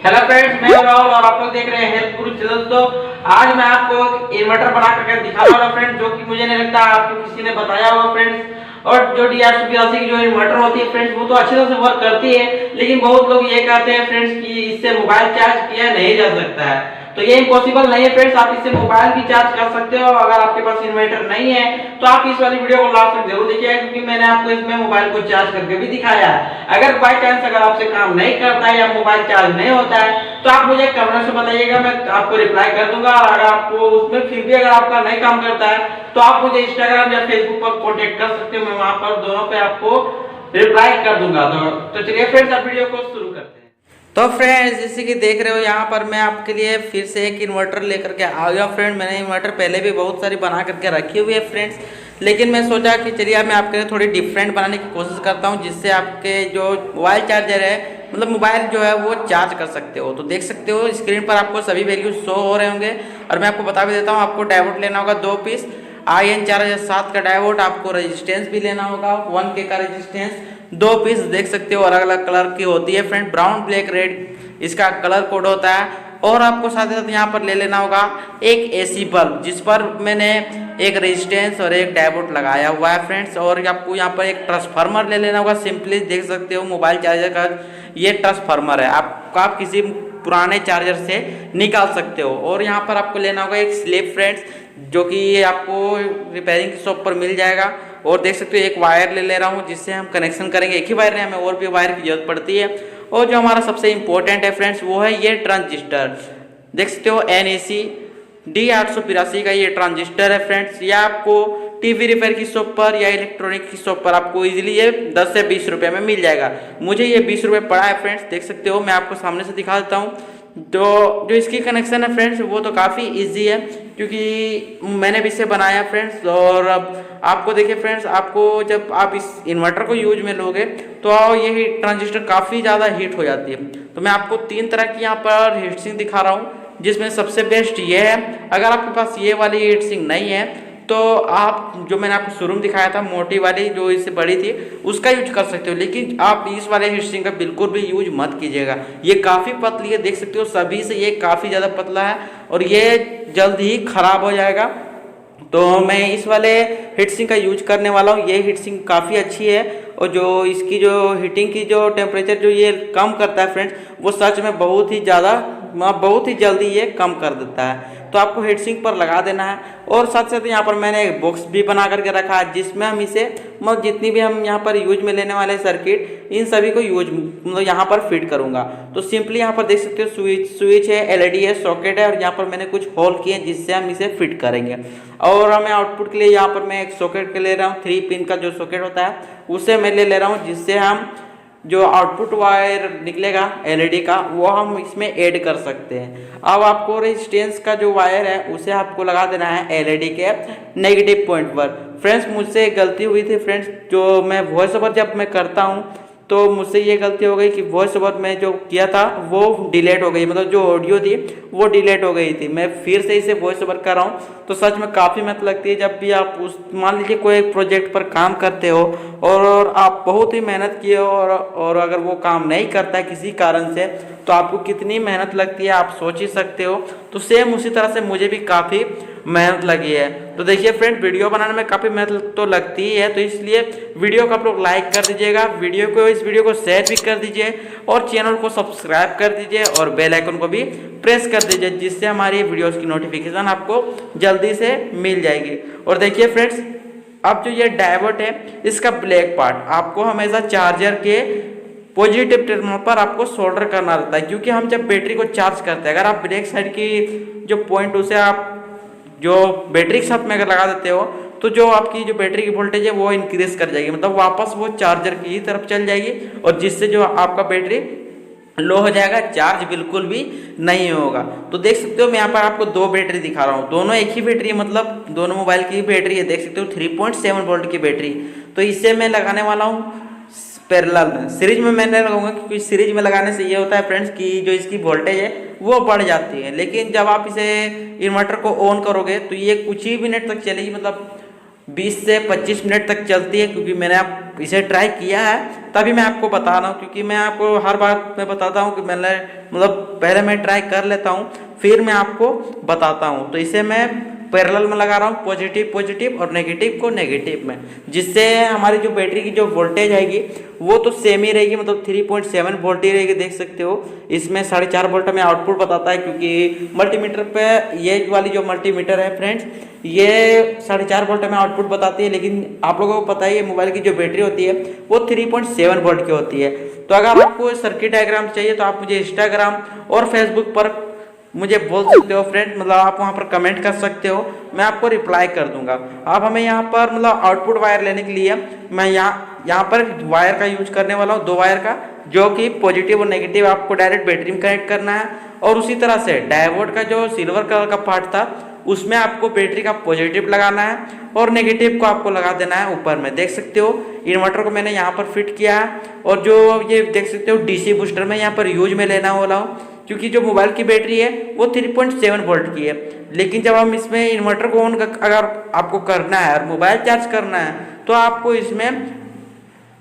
Hello friends, मैं राहुल और आप लोग देख रहे हैं हेल्प गुरु चैनल। तो आज मैं आपको इन्वर्टर बना करके दिखा रहा हूँ फ्रेंड्स, जो कि मुझे नहीं लगता आपको किसी ने बताया होगा फ्रेंड्स। और जो DRC की जो इन्वर्टर होती है फ्रेंड्स, वो तो अच्छी तरह से वर्क करती है, लेकिन बहुत लोग ये कहते हैं फ्रेंड्स कि इससे मोबाइल चार्ज किया नहीं जा सकता है। तो ये इम्पॉसिबल नहीं है फ्रेंड्स, आप इससे मोबाइल भी चार्ज कर सकते हो। अगर आपके पास इन्वर्टर नहीं है तो आप इस वाली वीडियो को लास्ट तक जरूर देखिएगा, क्योंकि मैंने आपको इसमें मोबाइल को चार्ज करके भी दिखाया है। अगर बाय चांस अगर आपसे काम नहीं करता है या मोबाइल चार्ज नहीं होता है तो आप मुझे कमेंट में बताइएगा, मैं आपको रिप्लाई कर दूंगा। और अगर आपको उसमें फिर भी अगर आपका नहीं काम करता है तो आप मुझे इंस्टाग्राम या फेसबुक पर कॉन्टेक्ट कर सकते हो, मैं वहां पर दोनों पे आपको रिप्लाई कर दूंगा। तो चलिए फ्रेंड्स, अब वीडियो को शुरू करते हैं। तो फ्रेंड्स, जैसे कि देख रहे हो यहाँ पर मैं आपके लिए फिर से एक इन्वर्टर लेकर के आ गया फ्रेंड। मैंने इन्वर्टर पहले भी बहुत सारी बना करके रखी हुई है फ्रेंड्स, लेकिन मैं सोचा कि चलिए मैं आपके लिए थोड़ी डिफरेंट बनाने की कोशिश करता हूँ, जिससे आपके जो मोबाइल चार्जर है, मतलब मोबाइल जो है वो चार्ज कर सकते हो। तो देख सकते हो स्क्रीन पर आपको सभी वैल्यूज शो हो रहे होंगे। और मैं आपको बता भी देता हूँ, आपको डायोड लेना होगा 2 पीस IN 4007 का डायोड। आपको रेजिस्टेंस भी लेना होगा 1K का रेजिस्टेंस 2 पीस। देख सकते हो अलग अलग कलर की होती है फ्रेंड, ब्राउन ब्लैक रेड इसका कलर कोड होता है। और आपको साथ ही साथ यहाँ पर ले लेना होगा एक AC बल्ब, जिस पर मैंने एक रेजिस्टेंस और एक डायोड लगाया हुआ है फ्रेंड्स। और आपको यहाँ पर एक ट्रांसफार्मर ले लेना होगा। सिंपली देख सकते हो मोबाइल चार्जर का ये ट्रांसफार्मर है, आप किसी पुराने चार्जर से निकाल सकते हो। और यहाँ पर आपको लेना होगा एक स्लिप फ्रेंड्स, जो कि आपको रिपेयरिंग की शॉप पर मिल जाएगा। और देख सकते हो एक वायर ले ले रहा हूँ, जिससे हम कनेक्शन करेंगे। एक ही वायर नहीं, हमें और भी वायर की जरूरत पड़ती है। और जो हमारा सबसे इंपॉर्टेंट है फ्रेंड्स, वो है ये ट्रांजिस्टर। देख सकते हो NAC D883 का ये ट्रांजिस्टर है फ्रेंड्स। ये आपको टीवी रिपेयर की शॉप पर या इलेक्ट्रॉनिक की शॉप पर आपको इजीली ये 10 से 20 रुपये में मिल जाएगा। मुझे ये 20 रुपये पड़ा है फ्रेंड्स, देख सकते हो। मैं आपको सामने से दिखा देता हूँ। तो जो इसकी कनेक्शन है फ्रेंड्स, वो तो काफ़ी इजी है, क्योंकि मैंने भी इसे बनाया फ्रेंड्स। और अब आपको देखिए फ्रेंड्स, आपको जब आप इस इन्वर्टर को यूज में लोगे तो ये ट्रांजिस्टर काफ़ी ज़्यादा हीट हो जाती है। तो मैं आपको 3 तरह की यहाँ पर हीट सिंक दिखा रहा हूँ, जिसमें सबसे बेस्ट ये है। अगर आपके पास ये वाली हीट सिंक नहीं है तो आप जो मैंने आपको शुरू में दिखाया था मोटी वाली जो इससे बड़ी थी, उसका यूज कर सकते हो। लेकिन आप इस वाले हीट सिंक का बिल्कुल भी यूज मत कीजिएगा। ये काफ़ी पतली है, देख सकते हो सभी से ये काफ़ी ज़्यादा पतला है और ये जल्द ही खराब हो जाएगा। तो मैं इस वाले हीट सिंक का यूज करने वाला हूँ। ये हीट सिंक काफ़ी अच्छी है, और जो इसकी जो हीटिंग की जो टेम्परेचर जो ये कम करता है फ्रेंड्स, वो सच में बहुत ही जल्दी ये कम कर देता है। तो आपको हीट सिंक पर लगा देना है। और साथ साथ यहाँ पर मैंने एक बॉक्स भी बना करके रखा है, जिसमें हम इसे मतलब जितनी भी हम यहाँ पर यूज में लेने वाले सर्किट, इन सभी को यूज मतलब यहाँ पर फिट करूँगा। तो सिंपली यहाँ पर देख सकते हो स्विच है, LED है, सॉकेट है, और यहाँ पर मैंने कुछ होल किए जिससे हम इसे फिट करेंगे। और हमें आउटपुट के लिए यहाँ पर मैं एक सॉकेट के ले रहा हूँ, 3 पिन का जो सॉकेट होता है उसे मैं ले रहा हूँ, जिससे हम जो आउटपुट वायर निकलेगा LED का, वो हम इसमें ऐड कर सकते हैं। अब आपको रेजिस्टेंस का जो वायर है उसे आपको लगा देना है LED के नेगेटिव पॉइंट पर। फ्रेंड्स, मुझसे गलती हुई थी फ्रेंड्स, जो मैं वॉइस ओवर जब मैं करता हूँ तो मुझसे ये गलती हो गई कि वॉइस ओवर में जो किया था वो डिलीट हो गई, मतलब जो ऑडियो थी वो डिलीट हो गई थी। मैं फिर से इसे वॉइस ओवर कर रहा हूँ, तो सच में काफ़ी मेहनत लगती है। जब भी आप मान लीजिए कोई एक प्रोजेक्ट पर काम करते हो और आप बहुत ही मेहनत किए और अगर वो काम नहीं करता है किसी कारण से, तो आपको कितनी मेहनत लगती है आप सोच ही सकते हो। तो सेम उसी तरह से मुझे भी काफ़ी मेहनत लगी है। तो देखिए फ्रेंड, वीडियो बनाने में काफ़ी मेहनत तो लगती ही है, तो इसलिए वीडियो को आप लोग लाइक कर दीजिएगा, इस वीडियो को शेयर भी कर दीजिए, और चैनल को सब्सक्राइब कर दीजिए, और बेल आइकन को भी प्रेस कर दीजिए, जिससे हमारी वीडियोस की नोटिफिकेशन आपको जल्दी से मिल जाएगी। और देखिए फ्रेंड्स, अब जो ये डायोड है, इसका ब्लैक पार्ट आपको हमेशा चार्जर के पॉजिटिव टर्मिनल पर आपको सोल्डर करना रहता है, क्योंकि हम जब बैटरी को चार्ज करते हैं, अगर आप ब्रेक साइड की जो पॉइंट उसे आप जो बैटरी के साथ में अगर लगा देते हो, तो जो आपकी जो बैटरी की वोल्टेज है वो इंक्रीज कर जाएगी, मतलब वापस वो चार्जर की तरफ चल जाएगी, और जिससे जो आपका बैटरी लो हो जाएगा, चार्ज बिल्कुल भी नहीं होगा। तो देख सकते हो मैं यहाँ पर आपको 2 बैटरी दिखा रहा हूँ, दोनों एक ही बैटरी है, मतलब दोनों मोबाइल की बैटरी है। देख सकते हो 3.7 वोल्ट की बैटरी। तो इसे मैं लगाने वाला हूँ पैरेलल में। सीरीज में मैं नहीं लगाऊंगा, क्योंकि सीरीज में लगाने से ये होता है फ्रेंड्स कि जो इसकी वोल्टेज है वो बढ़ जाती है। लेकिन जब आप इसे इन्वर्टर को ऑन करोगे तो ये कुछ ही मिनट तक चलेगी, मतलब 20 से 25 मिनट तक चलती है, क्योंकि मैंने आप इसे ट्राई किया है तभी मैं आपको बता रहा हूँ। क्योंकि मैं आपको हर बार मैं बताता हूँ कि मैंने मतलब पहले मैं ट्राई कर लेता हूँ फिर मैं आपको बताता हूँ। तो इसे मैं पैरेलल में लगा रहा हूँ, पॉजिटिव पॉजिटिव और नेगेटिव को नेगेटिव में, जिससे हमारी जो बैटरी की जो वोल्टेज आएगी वो तो सेम ही रहेगी, मतलब 3.7 वोल्ट ही रहेगी। देख सकते हो इसमें 4.5 वोल्ट हमें आउटपुट बताता है, क्योंकि मल्टीमीटर पे ये वाली जो मल्टीमीटर है फ्रेंड्स ये 4.5 वोल्ट में आउटपुट बताती है। लेकिन आप लोगों को पता है ये मोबाइल की जो बैटरी होती है वो 3.7 वोल्ट की होती है। तो अगर आपको सर्किट डायग्राम चाहिए तो आप मुझे इंस्टाग्राम और फेसबुक पर मुझे बोल सकते हो फ्रेंड, मतलब आप वहाँ पर कमेंट कर सकते हो, मैं आपको रिप्लाई कर दूंगा। आप हमें यहाँ पर मतलब आउटपुट वायर लेने के लिए मैं यहाँ पर वायर का यूज करने वाला हूँ, 2 वायर का, जो कि पॉजिटिव और नेगेटिव आपको डायरेक्ट बैटरी में कनेक्ट करना है। और उसी तरह से डायोड का जो सिल्वर कलर का पार्ट था उसमें आपको बैटरी का पॉजिटिव लगाना है और नेगेटिव को आपको लगा देना है ऊपर में। देख सकते हो इन्वर्टर को मैंने यहाँ पर फिट किया है, और जो ये देख सकते हो डीसी बूस्टर में यहाँ पर यूज में लेना वाला हूँ, क्योंकि जो मोबाइल की बैटरी है वो 3.7 वोल्ट की है। लेकिन जब हम इसमें इन्वर्टर को ऑन अगर आपको करना है और मोबाइल चार्ज करना है तो आपको इसमें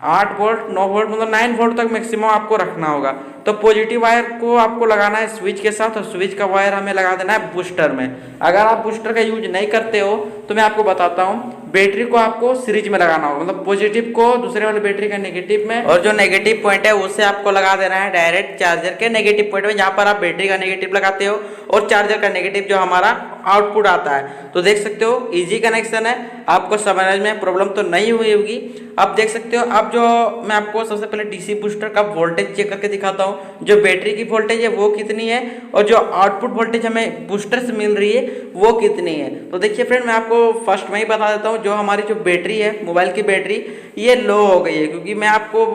8 वोल्ट 9 वोल्ट मतलब 9 वोल्ट तक मैक्सिमम आपको रखना होगा। तो पॉजिटिव वायर को आपको लगाना है स्विच के साथ, और स्विच का वायर हमें लगा देना है बूस्टर में। अगर आप बूस्टर का यूज नहीं करते हो तो मैं आपको बताता हूँ, बैटरी को आपको सीरीज में लगाना होगा, मतलब पॉजिटिव को दूसरे वाले बैटरी का नेगेटिव में, और जो नेगेटिव पॉइंट है उसे आपको लगा देना है डायरेक्ट चार्जर के नेगेटिव पॉइंट में, जहाँ पर आप बैटरी का नेगेटिव लगाते हो और चार्जर का नेगेटिव जो हमारा आउटपुट आता है। तो देख सकते हो इजी कनेक्शन है, आपको समझ में प्रॉब्लम तो नहीं हुई होगी। अब देख सकते हो, अब जो मैं आपको सबसे पहले डीसी बूस्टर का वोल्टेज चेक करके दिखाता हूँ, जो बैटरी की वोल्टेज है वो कितनी है और जो आउटपुट वोल्टेज हमें बूस्टर से मिल रही है वो कितनी है। तो देखिए फ्रेंड, मैं आपको फर्स्ट में ही बता देता हूँ, जो हमारी जो बैटरी है मोबाइल की बैटरी ये लो हो गई है, क्योंकि मैं आपको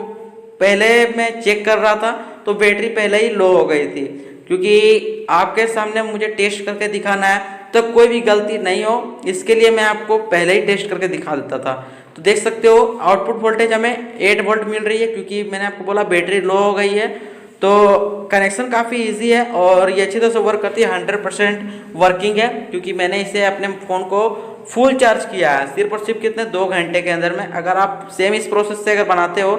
पहले मैं चेक कर रहा था तो बैटरी पहले ही लो हो गई थी। क्योंकि आपके सामने मुझे टेस्ट करके दिखाना है तो कोई भी गलती नहीं हो, इसके लिए मैं आपको पहले ही टेस्ट करके दिखा देता था। तो देख सकते हो आउटपुट वोल्टेज हमें 8 वोल्ट मिल रही है, क्योंकि मैंने आपको बोला बैटरी लो हो गई है। तो कनेक्शन काफ़ी इजी है और ये अच्छी तरह से वर्क करती है, 100% वर्किंग है, क्योंकि मैंने इसे अपने फ़ोन को फुल चार्ज किया है सिर्फ और सिर्फ कितने 2 घंटे के अंदर में। अगर आप सेम इस प्रोसेस से अगर बनाते हो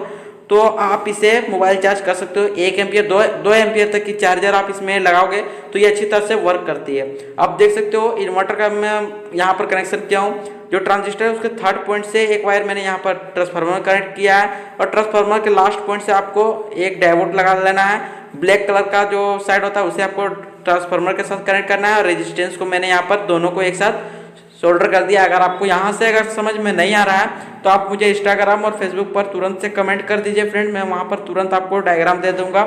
तो आप इसे मोबाइल चार्ज कर सकते हो। 1 एम्पियर 2 एम्पियर तक की चार्जर आप इसमें लगाओगे तो ये अच्छी तरह से वर्क करती है। आप देख सकते हो इन्वर्टर का मैं यहाँ पर कनेक्शन किया हूँ, जो ट्रांजिस्टर है उसके 3rd पॉइंट से एक वायर मैंने यहाँ पर ट्रांसफार्मर कनेक्ट किया है, और ट्रांसफार्मर के लास्ट पॉइंट से आपको एक डायोड लगा लेना है। ब्लैक कलर का जो साइड होता है उसे आपको ट्रांसफार्मर के साथ कनेक्ट करना है, और रेजिस्टेंस को मैंने यहाँ पर दोनों को एक साथ सोल्डर कर दिया। अगर आपको यहाँ से अगर समझ में नहीं आ रहा है तो आप मुझे इंस्टाग्राम और फेसबुक पर तुरंत से कमेंट कर दीजिए फ्रेंड, मैं वहाँ पर तुरंत आपको डायग्राम दे दूँगा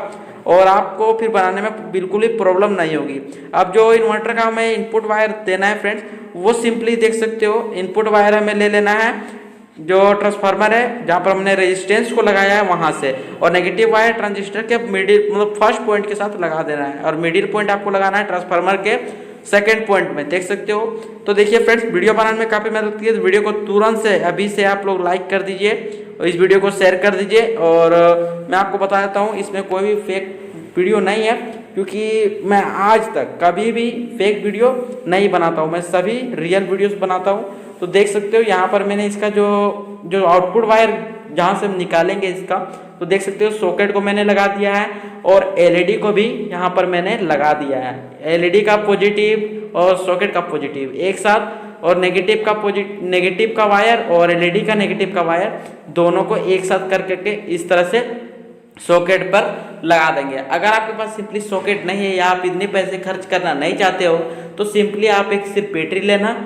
और आपको फिर बनाने में बिल्कुल ही प्रॉब्लम नहीं होगी। अब जो इन्वर्टर का हमें इनपुट वायर देना है फ्रेंड्स, वो सिंपली देख सकते हो इनपुट वायर हमें ले लेना है जो ट्रांसफार्मर है जहाँ पर हमने रेजिस्टेंस को लगाया है वहाँ से, और नेगेटिव वायर ट्रांजिस्टर के मिडिल मतलब फर्स्ट पॉइंट के साथ लगा देना है, और मिडिल पॉइंट आपको लगाना है ट्रांसफार्मर के 2nd पॉइंट में। देख सकते हो। तो देखिए फ्रेंड्स, वीडियो बनाने में काफ़ी मदद लगती है, तो वीडियो को तुरंत से अभी से आप लोग लाइक कर दीजिए और इस वीडियो को शेयर कर दीजिए। और मैं आपको बता देता हूँ इसमें कोई भी फेक वीडियो नहीं है, क्योंकि मैं आज तक कभी भी फेक वीडियो नहीं बनाता हूँ, मैं सभी रियल वीडियोस बनाता हूँ। तो देख सकते हो यहाँ पर मैंने इसका जो आउटपुट वायर जहाँ से हम निकालेंगे इसका, तो देख सकते हो सॉकेट को मैंने लगा दिया है और एलईडी को भी यहाँ पर मैंने लगा दिया है। एलईडी का पॉजिटिव और सॉकेट का पॉजिटिव एक साथ, और नेगेटिव का वायर और एलईडी का नेगेटिव का वायर दोनों को एक साथ करके इस तरह से सॉकेट पर लगा देंगे। अगर आपके पास सिंपली सॉकेट नहीं है या आप इतने पैसे खर्च करना नहीं चाहते हो तो सिंपली आप एक सिर्फ बैटरी लेना,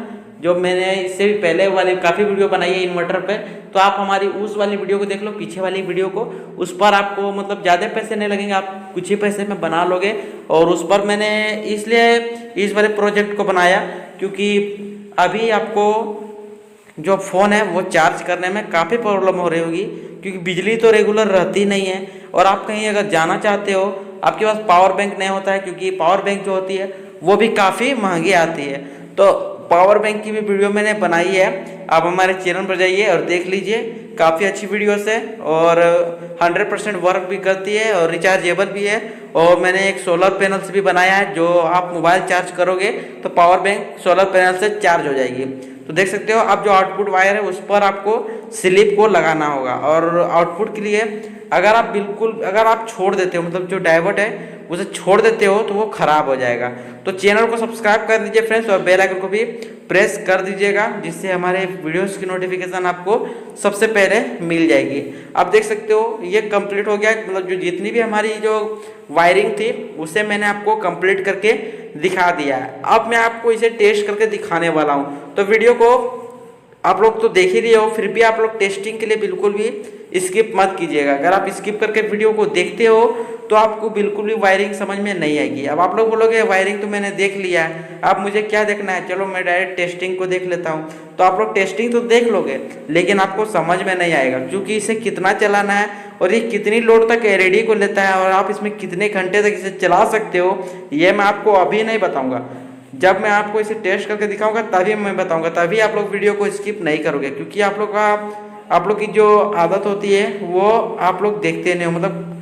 जो मैंने इससे भी पहले वाली काफ़ी वीडियो बनाई है इन्वर्टर पे, तो आप हमारी उस वाली वीडियो को देख लो, पीछे वाली वीडियो को, उस पर आपको मतलब ज़्यादा पैसे नहीं लगेंगे, आप कुछ ही पैसे में बना लोगे। और उस पर मैंने इसलिए इस वाले प्रोजेक्ट को बनाया क्योंकि अभी आपको जो फ़ोन है वो चार्ज करने में काफ़ी प्रॉब्लम हो रही होगी, क्योंकि बिजली तो रेगुलर रहती नहीं है, और आप कहीं अगर जाना चाहते हो आपके पास पावर बैंक नहीं होता है, क्योंकि पावर बैंक जो होती है वो भी काफ़ी महंगी आती है। तो पावर बैंक की भी वीडियो मैंने बनाई है, आप हमारे चैनल पर जाइए और देख लीजिए, काफ़ी अच्छी वीडियोस है और 100% वर्क भी करती है और रिचार्जेबल भी है। और मैंने एक सोलर पैनल से भी बनाया है, जो आप मोबाइल चार्ज करोगे तो पावर बैंक सोलर पैनल से चार्ज हो जाएगी। तो देख सकते हो आप जो आउटपुट वायर है उस पर आपको स्लिप को लगाना होगा। और आउटपुट के लिए अगर आप छोड़ देते हो, मतलब जो डाइवर्ट है उसे छोड़ देते हो तो वो खराब हो जाएगा। तो चैनल को सब्सक्राइब कर दीजिए फ्रेंड्स और बेल आइकन को भी प्रेस कर दीजिएगा, जिससे हमारे वीडियोस की नोटिफिकेशन आपको सबसे पहले मिल जाएगी। आप देख सकते हो ये कंप्लीट हो गया, मतलब जो जितनी भी हमारी जो वायरिंग थी उसे मैंने आपको कंप्लीट करके दिखा दिया है। अब मैं आपको इसे टेस्ट करके दिखाने वाला हूँ। तो वीडियो को आप लोग तो देख ही रहे हो, फिर भी आप लोग टेस्टिंग के लिए बिल्कुल भी स्किप मत कीजिएगा। अगर आप स्किप करके वीडियो को देखते हो तो आपको बिल्कुल भी वायरिंग समझ में नहीं आएगी। अब आप लोग बोलोगे वायरिंग तो मैंने देख लिया है, अब मुझे क्या देखना है, चलो मैं डायरेक्ट टेस्टिंग को देख लेता हूँ। तो आप लोग टेस्टिंग तो देख लोगे लेकिन आपको समझ में नहीं आएगा, क्योंकि इसे कितना चलाना है और ये कितनी लोड तक एलईडी को लेता है और आप इसमें कितने घंटे तक इसे चला सकते हो, ये मैं आपको अभी नहीं बताऊँगा। जब मैं आपको इसे टेस्ट करके दिखाऊंगा तभी मैं बताऊंगा, तभी आप लोग वीडियो को स्किप नहीं करोगे। क्योंकि आप लोग की जो आदत होती है वो आप लोग देखते नहीं हो, मतलब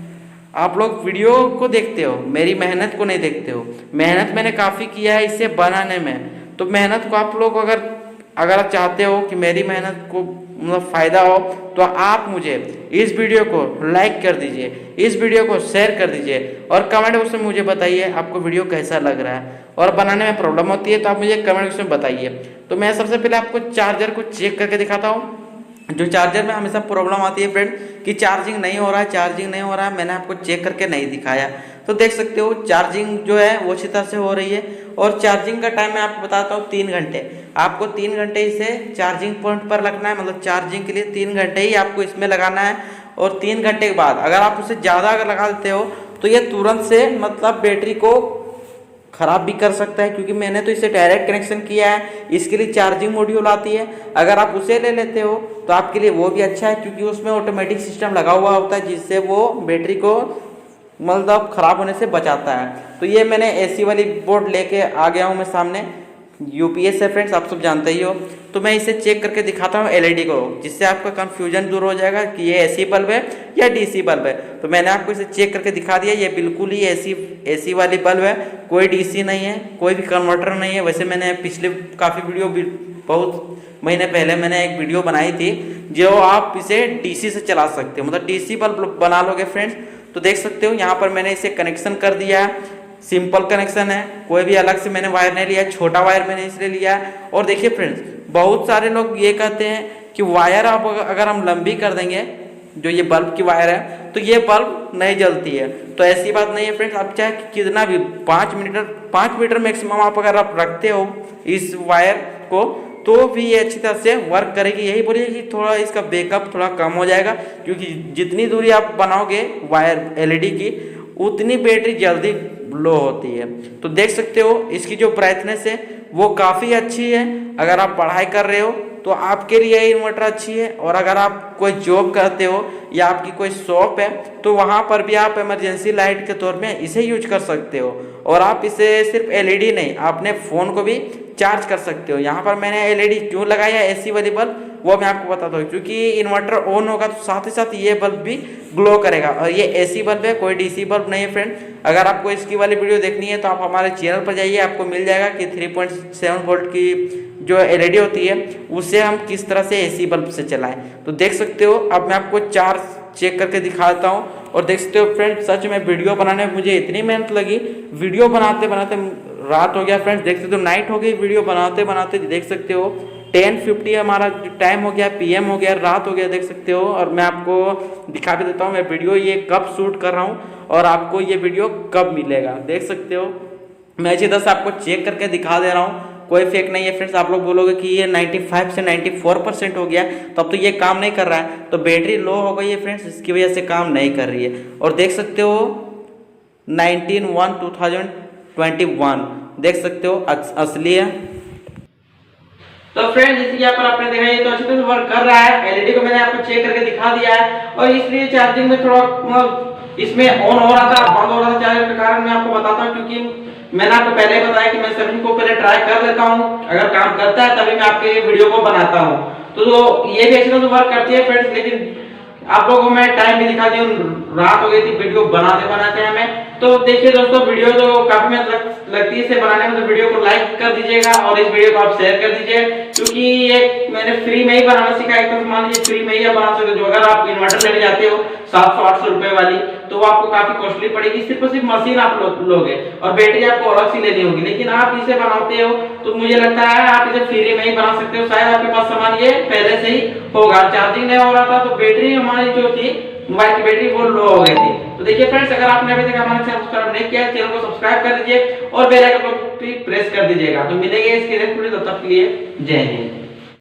आप लोग वीडियो को देखते हो, मेरी मेहनत को नहीं देखते हो। मेहनत मैंने काफ़ी किया है इसे बनाने में, तो मेहनत को आप लोग अगर आप चाहते हो कि मेरी मेहनत को मतलब फ़ायदा हो तो आप मुझे इस वीडियो को लाइक कर दीजिए, इस वीडियो को शेयर कर दीजिए और कमेंट बॉक्स में मुझे बताइए आपको वीडियो कैसा लग रहा है। और बनाने में प्रॉब्लम होती है तो आप मुझे कमेंट बॉक्स में बताइए। तो मैं सबसे पहले आपको चार्जर को चेक करके दिखाता हूँ। जो चार्जर में हमेशा प्रॉब्लम आती है फ्रेंड कि चार्जिंग नहीं हो रहा है, मैंने आपको चेक करके नहीं दिखाया। तो देख सकते हो चार्जिंग जो है वो अच्छी तरह से हो रही है। और चार्जिंग का टाइम मैं आपको बताता हूँ 3 घंटे। आपको 3 घंटे इसे चार्जिंग पॉइंट पर रखना है, मतलब चार्जिंग के लिए 3 घंटे ही आपको इसमें लगाना है। और 3 घंटे के बाद अगर आप उसे ज़्यादा अगर लगा देते हो तो ये तुरंत से मतलब बैटरी को ख़राब भी कर सकता है, क्योंकि मैंने तो इसे डायरेक्ट कनेक्शन किया है। इसके लिए चार्जिंग मॉड्यूल आती है, अगर आप उसे ले लेते हो तो आपके लिए वो भी अच्छा है, क्योंकि उसमें ऑटोमेटिक सिस्टम लगा हुआ होता है जिससे वो बैटरी को मतलब ख़राब होने से बचाता है। तो ये मैंने एसी वाली बोर्ड लेके आ गया हूँ मैं सामने, यूपीएस है फ्रेंड्स, आप सब जानते ही हो। तो मैं इसे चेक करके दिखाता हूँ एलईडी को, जिससे आपका कंफ्यूजन दूर हो जाएगा कि ये एसी बल्ब है या डीसी बल्ब है। तो मैंने आपको इसे चेक करके दिखा दिया, ये बिल्कुल ही एसी वाली बल्ब है, कोई डीसी नहीं है, कोई भी कन्वर्टर नहीं है। वैसे मैंने पिछले काफ़ी वीडियो बहुत महीने पहले मैंने एक वीडियो बनाई थी जो आप इसे डीसी से चला सकते हो, मतलब डीसी बल्ब बना लोगे फ्रेंड्स। तो देख सकते हो यहाँ पर मैंने इसे कनेक्शन कर दिया है, सिंपल कनेक्शन है, कोई भी अलग से मैंने वायर नहीं लिया, छोटा वायर मैंने इसलिए लिया है। और देखिए फ्रेंड्स, बहुत सारे लोग ये कहते हैं कि वायर आप अगर हम लंबी कर देंगे, जो ये बल्ब की वायर है, तो ये बल्ब नहीं जलती है। तो ऐसी बात नहीं है फ्रेंड्स, आप चाहे कितना भी 5 मीटर मैक्सिमम आप अगर आप रखते हो इस वायर को तो भी ये अच्छी तरह से वर्क करेगी। यही बोलिए कि थोड़ा इसका बैकअप थोड़ा कम हो जाएगा, क्योंकि जितनी दूरी आप बनाओगे वायर एलईडी की उतनी बैटरी जल्दी लो होती है। तो देख सकते हो इसकी जो ब्राइटनेस है वो काफ़ी अच्छी है। अगर आप पढ़ाई कर रहे हो तो आपके लिए इन्वर्टर अच्छी है, और अगर आप कोई जॉब करते हो या आपकी कोई शॉप है तो वहाँ पर भी आप इमरजेंसी लाइट के तौर में इसे यूज कर सकते हो। और आप इसे सिर्फ एलईडी नहीं, अपने फ़ोन को भी चार्ज कर सकते हो। यहाँ पर मैंने एलईडी क्यों लगाया एसी वाली बल्ब वो मैं आपको बताता हूँ, क्योंकि इन्वर्टर ऑन होगा तो साथ ही साथ ये बल्ब भी ग्लो करेगा। और ये एसी बल्ब है, कोई डीसी बल्ब नहीं है फ्रेंड। अगर आपको इसकी वाली वीडियो देखनी है तो आप हमारे चैनल पर जाइए, आपको मिल जाएगा कि 3.7 वोल्ट की जो एलईडी होती है उसे हम किस तरह से एसी बल्ब से चलाएं। तो देख सकते हो अब मैं आपको चार्ज चेक करके दिखाता हूँ। और देख सकते हो फ्रेंड, सच में वीडियो बनाने में मुझे इतनी मेहनत लगी, वीडियो बनाते बनाते रात हो गया फ्रेंड्स, देख सकते हो नाइट हो गई वीडियो बनाते बनाते। देख सकते हो 10:50 हमारा टाइम हो गया, पीएम हो गया, रात हो गया, देख सकते हो। और मैं आपको दिखा भी देता हूँ मैं वीडियो ये कब शूट कर रहा हूँ और आपको ये वीडियो कब मिलेगा। देख सकते हो मैं अच्छी तरह से आपको चेक करके दिखा दे रहा हूँ, कोई फेक नहीं है फ्रेंड्स। आप लोग बोलोगे कि ये 95 से 94% हो गया तब तो ये काम नहीं कर रहा है, तो बैटरी लो हो गई है फ्रेंड्स, इसकी वजह से काम नहीं कर रही है। और देख सकते हो 19/1/2021 देख सकते हो असली है। तो फ्रेंड्स जैसे कि यहाँ पर आपने देखा ये तो अच्छी तरह से वर्क कर रहा है। एलईडी को मैंने आपको चेक करके दिखा दिया है, और इसलिए चार्जिंग में थोड़ा इसमें ऑन हो रहा था, बंद हो रहा था चार्जर के कारण। मैं आपको बताता हूँ, क्योंकि मैंने आपको पहले ही बताया कि मैं सभी को पहले ट्राई कर लेता हूँ, अगर काम करता है तभी मैं आपके वीडियो को बनाता हूँ। तो ये भी अच्छी तरह से वर्क करती है फ्रेंड्स। लेकिन आप लोगों को मैं टाइम भी दिखा दी हूँ, रात हो गई थी वीडियो बनाते बनाते हमें। तो देखिए दोस्तों, वीडियो तो काफी मेहनत लगती है इसे बनाने में, तो वीडियो को लाइक कर दीजिएगा और इस वीडियो को आप शेयर कर दीजिए, क्योंकि ये मैंने फ्री में ही बनाना सीखा है। तो मान लीजिए फ्री में ही आप बना सकते हो। जो अगर आप इन्वर्टर लेने जाते हो 700-800 रुपए वाली, तो वो आपको काफी कॉस्टली पड़ेगी। सिर्फ और सिर्फ मशीन आप लोगे और बैटरी आपको अलग से लेनी होगी। लेकिन आप इसे बनाते हो तो मुझे लगता है आप इसे फ्री में ही बना सकते हो। शायद आपके पास सामान ये पहले से ही होगा। चार्जिंग नहीं हो रहा था तो बैटरी हमारी जो थी मोबाइल की बैटरी वो लो हो गई थी। तो देखिए फ्रेंड्स, अगर आपने अभी तक हमारे चैनल को सब्सक्राइब नहीं किया है, चैनल को सब्सक्राइब कर दीजिए और बेल आइकन को भी प्रेस कर दीजिएगा। तो मिलेंगे इसके नेक्स्ट वीडियो, तब तक के लिए जय हिंद।